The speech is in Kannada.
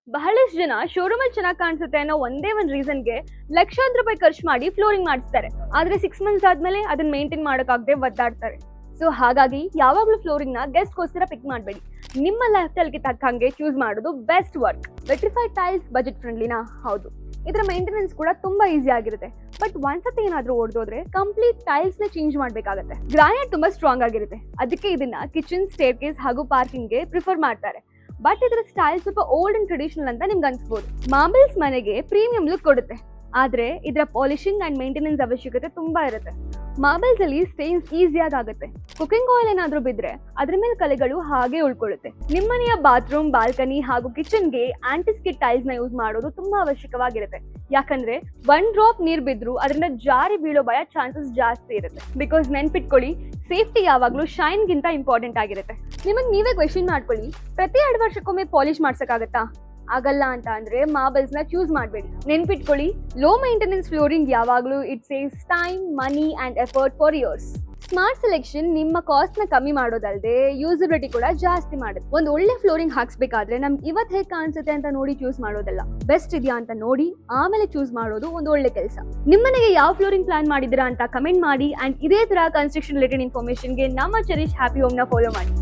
ಬಹಳಷ್ಟು ಜನ ಶೋರೂಮ್ ಅಲ್ಲಿ ಚೆನ್ನಾಗಿ ಕಾಣಿಸುತ್ತೆ ಅನ್ನೋ ಒಂದೇ ಒಂದು ರೀಸನ್ಗೆ ಲಕ್ಷಾಂತರ ರೂಪಾಯಿ ಖರ್ಚು ಮಾಡಿ ಫ್ಲೋರಿಂಗ್ ಮಾಡಿಸ್ತಾರೆ. ಆದ್ರೆ 6 ಮಂತ್ಸ್ ಆದ್ಮೇಲೆ ಅದನ್ನ ಮೇಂಟೈನ್ ಮಾಡೋಕ್ಕಾಗದೆ ಒದ್ದಾಡ್ತಾರೆ. ಸೊ ಹಾಗಾಗಿ ಯಾವಾಗ್ಲೂ ಫ್ಲೋರಿಂಗ್ ನ ಗೆಸ್ಟ್ ಗೋಸ್ಕರ ಪಿಕ್ ಮಾಡಬೇಡಿ. ನಿಮ್ಮ ಲೈಫ್ ಸ್ಟೈಲ್ಗೆ ತಕ್ಕಂಗೆ ಚೂಸ್ ಮಾಡೋದು best work. Vitrified tiles budget ಫ್ರೆಂಡ್ಲಿನಾ? ಹೌದು. ಇದರ ಮೇಂಟೆನೆನ್ಸ್ ಕೂಡ ತುಂಬಾ ಈಸಿ ಆಗಿರುತ್ತೆ. ಬಟ್ ಒಂದ್ಸತಿ ಏನಾದ್ರೂ ಓಡೋದ್ರೆ ಕಂಪ್ಲೀಟ್ ಟೈಲ್ಸ್ ನ ಚೇಂಜ್ ಮಾಡ್ಬೇಕಾಗತ್ತೆ. ಗ್ರಾನೈಟ್ ತುಂಬಾ ಸ್ಟ್ರಾಂಗ್ ಆಗಿರುತ್ತೆ. ಅದಕ್ಕೆ ಇದನ್ನ ಕಿಚನ್, ಸ್ಟೇರ್ ಕೇಸ್ ಹಾಗೂ ಪಾರ್ಕಿಂಗ್ ಗೆ ಪ್ರಿಫರ್ ಮಾಡ್ತಾರೆ. ಬಟ್ ಇದರ ಸ್ಟೈಲ್ ಸ್ವಲ್ಪ ಓಲ್ಡ್ ಅಂಡ್ ಟ್ರೆಡಿಷನಲ್ ಅಂತ ನಿಮ್ಗೆ ಅನ್ಸ್ಬೋದು. ಮಾರ್ಬಲ್ಸ್ ಮನೆಗೆ ಪ್ರೀಮಿಯಂ ಲುಕ್ ಕೊಡುತ್ತೆ, ಆದ್ರೆ ಇದರ ಪಾಲಿಶಿಂಗ್ ಅಂಡ್ ಮೇಂಟೆನೆನ್ಸ್ ಅವಶ್ಯಕತೆ ತುಂಬಾ ಇರುತ್ತೆ. ಮಾರ್ಬಲ್ಸ್ ಅಲ್ಲಿ ಸ್ಟೇನ್ಸ್ ಈಸಿಯಾಗಿ ಆಗುತ್ತೆ. ಕುಕಿಂಗ್ ಆಯಿಲ್ ಏನಾದ್ರೂ ಬಿದ್ರೆ ಅದ್ರ ಮೇಲೆ ಕಲೆಗಳು ಹಾಗೆ ಉಳ್ಕೊಳ್ಳುತ್ತೆ. ನಿಮ್ಮನೆಯ ಬಾತ್ರೂಮ್, ಬಾಲ್ಕನಿ ಹಾಗೂ ಕಿಚನ್ಗೆ ಆಂಟಿಸ್ಕಿಡ್ ಟೈಲ್ಸ್ ನ ಯೂಸ್ ಮಾಡೋದು ತುಂಬಾ ಅವಶ್ಯಕವಾಗಿರುತ್ತೆ. ಯಾಕಂದ್ರೆ 1 ಡ್ರಾಪ್ ನೀರ್ ಬಿದ್ರು ಅದರಿಂದ ಜಾರಿ ಬೀಳೋ ಭಯ ಚಾನ್ಸಸ್ ಜಾಸ್ತಿ ಇರುತ್ತೆ. ಬಿಕಾಸ್ ನೆನ್ಪಿಟ್ಕೊಳ್ಳಿ, ಸೇಫ್ಟಿ ಯಾವಾಗ್ಲೂ ಶೈನ್ ಗಿಂತ ಇಂಪಾರ್ಟೆಂಟ್ ಆಗಿರುತ್ತೆ. ನಿಮಗೆ ನೀವೇ ಕ್ವೆಶ್ಚನ್ ಮಾಡ್ಕೊಳ್ಳಿ, ಪ್ರತಿ 2 ವರ್ಷಕ್ಕೊಮ್ಮೆ ಪಾಲಿಶ್ ಮಾಡ್ಸಕ್ಕಾಗತ್ತಾ? ಆಗಲ್ಲ ಅಂತ ಅಂದ್ರೆ ಮಾರ್ಬಲ್ಸ್ ನ ಚೂಸ್ ಮಾಡಬೇಡಿ. ನೆನ್ಪಿಟ್ಕೊಳ್ಳಿ, ಲೋ ಮೇಂಟೆನೆನ್ಸ್ ಫ್ಲೋರಿಂಗ್ ಯಾವಾಗ್ಲೂ it saves time, money and effort for years. Smart selection ನಿಮ್ಮ ಕಾಸ್ಟ್ ನ ಕಮ್ಮಿ ಮಾಡೋದಲ್ಲದೆ ಯೂಸಬಿಲಿಟಿ ಕೂಡ ಜಾಸ್ತಿ ಮಾಡುತ್ತೆ. ಒಂದು ಒಳ್ಳೆ ಫ್ಲೋರಿಂಗ್ ಹಾಕ್ಸ್ಬೇಕಾದ್ರೆ ನಮ್ಗೆ ಇವತ್ತು ಹೇಗೆ ಕಾಣಿಸುತ್ತೆ ಅಂತ ನೋಡಿ ಚೂಸ್ ಮಾಡೋದಲ್ಲ, ಬೆಸ್ಟ್ ಇದೆಯಾ ಅಂತ ನೋಡಿ ಆಮೇಲೆ ಚೂಸ್ ಮಾಡೋದು ಒಂದು ಒಳ್ಳೆ ಕೆಲಸ. ನಿಮ್ಮನೆಗೆ ಯಾವ ಫ್ಲೋರಿಂಗ್ ಪ್ಲಾನ್ ಮಾಡಿದಿರಾ ಅಂತ ಕಮೆಂಟ್ ಮಾಡಿ. ಅಂಡ್ ಇದೇ ತರ ಕನ್ಸ್ಟ್ರಕ್ಷನ್ ರಿಲೇಟೆಡ್ ಇನ್ಫಾರ್ಮೇಶನ್ಗೆ ನಮ್ಮ ಚೆರಿಶ್ ಹ್ಯಾಪಿ ಹೋಮ್ ನ ಫಾಲೋ ಮಾಡಿ.